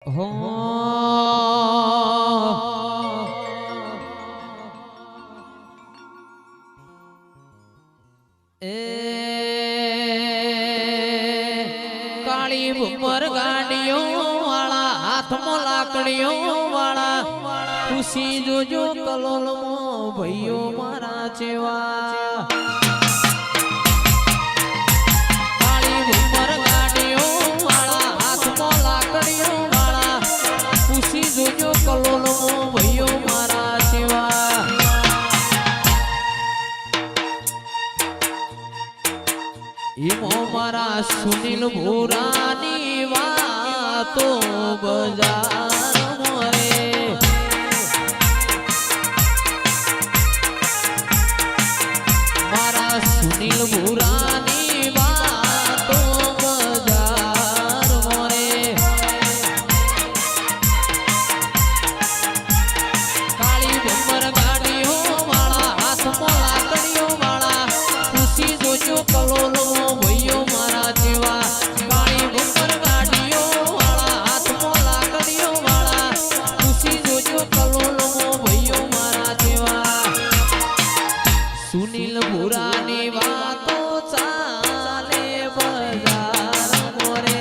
હો એ કાળી ભૂમર ગાડીઓ વાળા હાથમાં લાકડીઓ વાળા ખુશી જોજો કલોલમાં ભાઈઓ મારા ચેવા કાળી ભૂમર ગાડીઓ વાળા હાથમાં લાકડીઓ વાળા ખુશી જોજો કલોલમાં ભાઈઓ મારા ચેવા ઈમો મારા સુનિલ ભૂરાની વાતો બજાર મોરે મારા સુનિલ ભૂરાની વાતો બજાર મોરે કાળી ભમર ગાડીઓ વાળા હાથમાં લાકડીઓ વાળા ખુશી જોજો કલોલો ભાઈઓ મારા જેવા કાળી ભમર ગાડીઓ વાળા હાથમાં લાકડીઓ વાળા ખુશી જોજો કલોલો ભાઈઓ મારા જેવા સુનિલ ભૂરાની વાતો ચાલે બજાર મોરે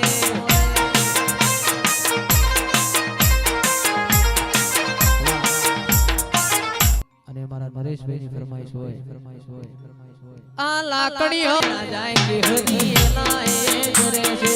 અને મારા નરેશભાઈની ફરમાઈશ હોય આ લાકડીઓ ના જાય કે હજી એના એ ઘરે છે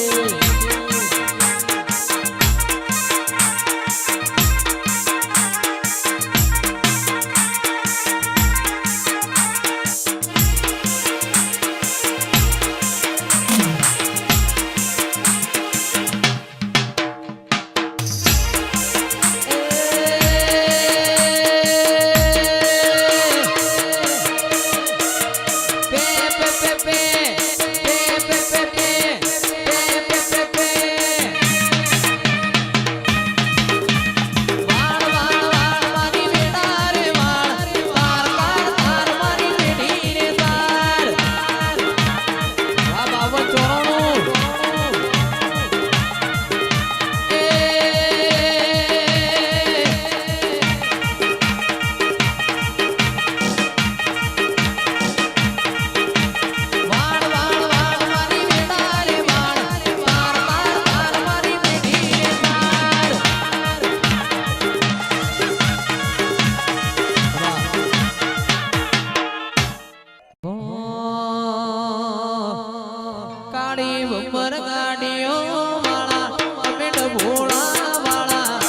કાળી ભમર ગાડીઓ વાળા અમેડ ભોળા વાળા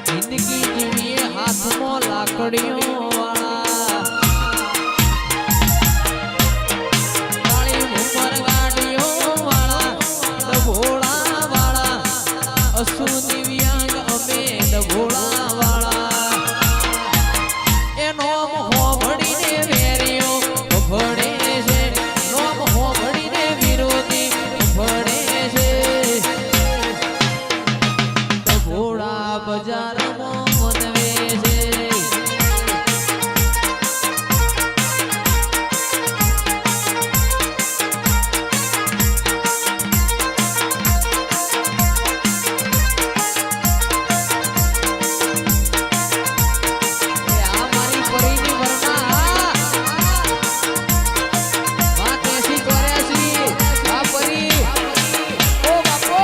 જિંદગી જીવીએ હાથમાં લાકડીઓ વાળા કાળી ભમર ગાડીઓ વાળા ભોળા વાળા અસુ દિવ્યાંગ અમેડ ભોળા વાળા એનો હોભળીને વેરીઓ ભળે બજારમાં મનવે છે આ મારી પરીની વરના વાત 80 84 આ પરી ઓ બાપો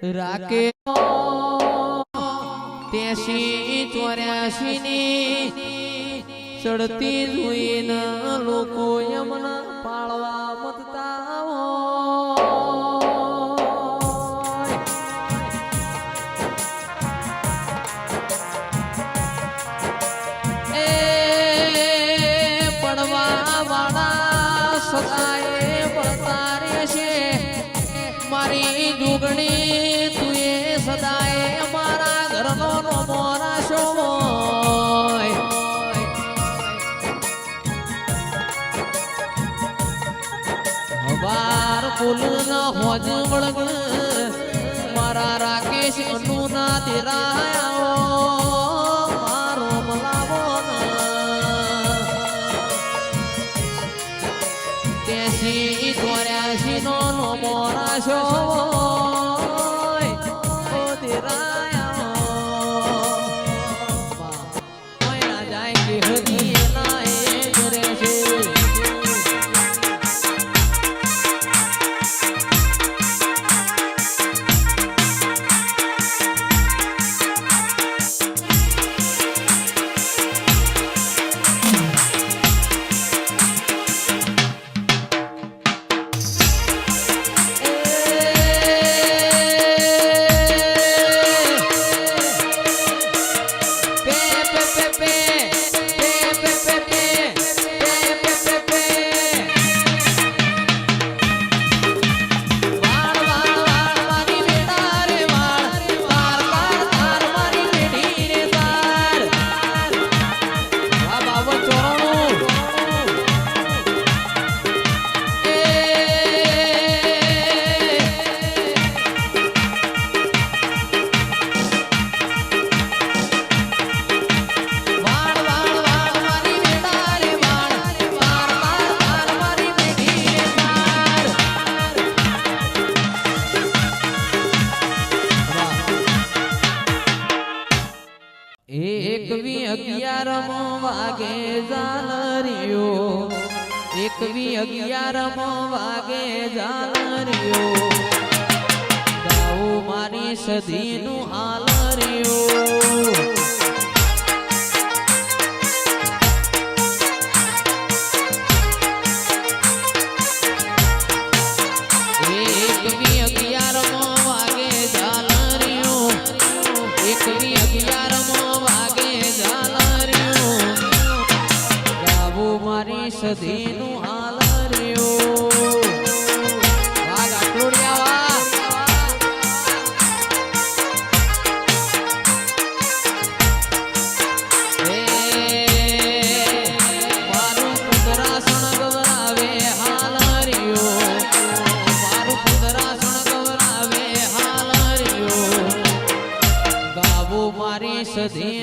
રાકે 83 84 ની ચડતી જોઈને લોકો યમના પાળવા મતતા એ પડવા વાળા સદાય પડતા રહેશે મારી જુગણી તુએ સદાય મારા ઘરનો નોમો રાશો હવાર ફૂલ ન હોજ વળગ મારા કેશ અનુના દેરાયો મારો મલાવો કેસી 84 નો મોરાશો ઓ દેરાયો કોઈ ના જાય કે હદી એના એ કરે છે એકવી 11મો વાગે ઝાલરિયો 11મો વાગે ઝાલરિયો ગાઉ મારી સદીનું હાલરિયો સદીનું હાલરિયો વાગ આટલુડિયા મારું કુદરાસણ ગવરાવે હાલરિયો મારું કુદરાસણ ગવરાવે હાલરિયો ગાવું મારી સદી